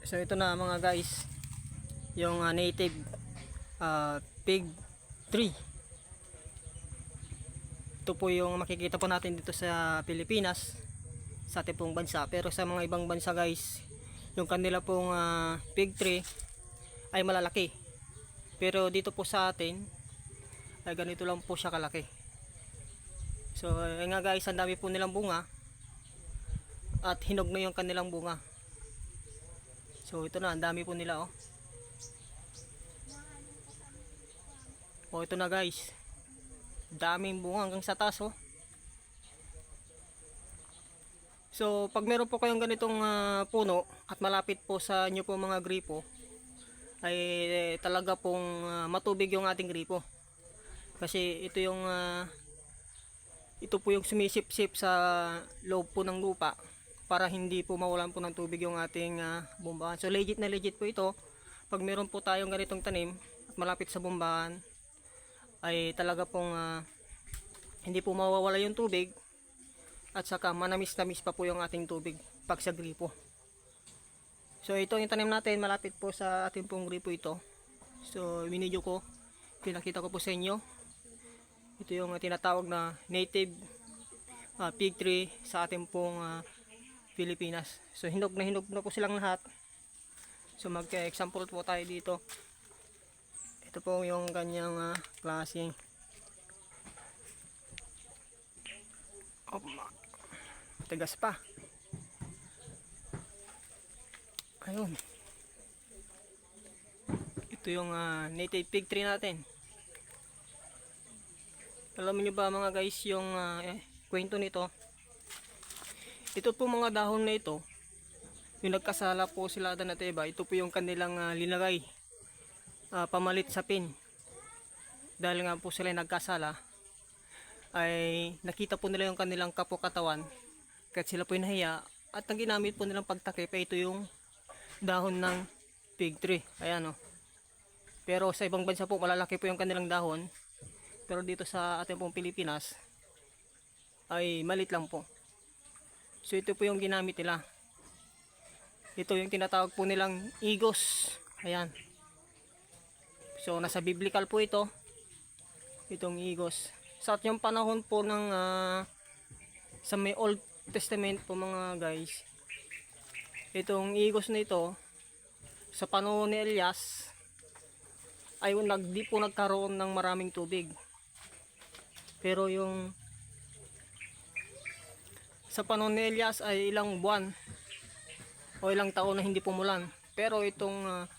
So ito na mga guys, yung native pig tree. Ito po yung makikita po natin dito sa Pilipinas, sa ating pong bansa. Pero sa mga ibang bansa guys, yung kanila pong pig tree ay malalaki. Pero dito po sa atin ay ganito lang po siya kalaki. So nga guys, ang dami po nilang bunga at hinog na yung kanilang bunga. So ito na, ang dami po nila oh. Oh, ito na guys. Daming bunga hanggang sa taas oh. So pag meron po kayong ganitong puno at malapit po sa inyo po mga gripo, ay talaga pong matubig yung ating gripo. Kasi ito po yung sumisip-sip sa loob po ng lupa para hindi po mawalan po ng tubig yung ating bombahan. So legit na legit po ito. Pag meron po tayong ganitong tanim at malapit sa bombahan, ay talaga pong hindi po mawawala yung tubig, at saka manamis-namis pa po yung ating tubig pag sa gripo. So ito yung tanim natin, malapit po sa ating pong gripo ito. So winidyo ko, pinakita ko po sa inyo. Ito yung tinatawag na native pig tree sa ating pong Pilipinas. So hinog na po silang lahat. So mag-example po tayo dito. Ito po yung kanyang klase. Tigas pa. Ayun. Ito yung native pig tree natin. Alam niyo ba mga guys yung kwento nito? Ito po mga dahon na ito, yung nagkasala po sila Adan at Eva, ito po yung kanilang linagay pamalit sa pin. Dahil nga po sila nagkasala, ay nakita po nila yung kanilang kapo-katawan, kahit sila po yung nahiya, at ang ginamit po nilang pagtakip ay ito yung dahon ng pig tree. Ayan o. Pero sa ibang bansa po malalaki po yung kanilang dahon, pero dito sa ating pong Pilipinas ay malit lang po. So ito po yung ginamit nila. Ito yung tinatawag po nilang igos. Ayan. So nasa biblical po ito, itong igos. Sa yung panahon po ng sa may Old Testament po mga guys, itong igos na ito sa panahon ni Elias ay di po nagkaroon ng maraming tubig. Pero yung sa panahon ni Elias ay ilang buwan o ilang taon na hindi pumulan. Pero itong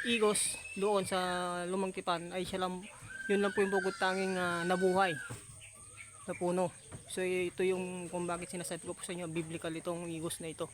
igos doon sa Lumang Tipan ay yun lang po yung bukod tanging nabuhay na puno. So ito yung kung bakit sinasabi ko po sa inyo, biblical itong igos na ito.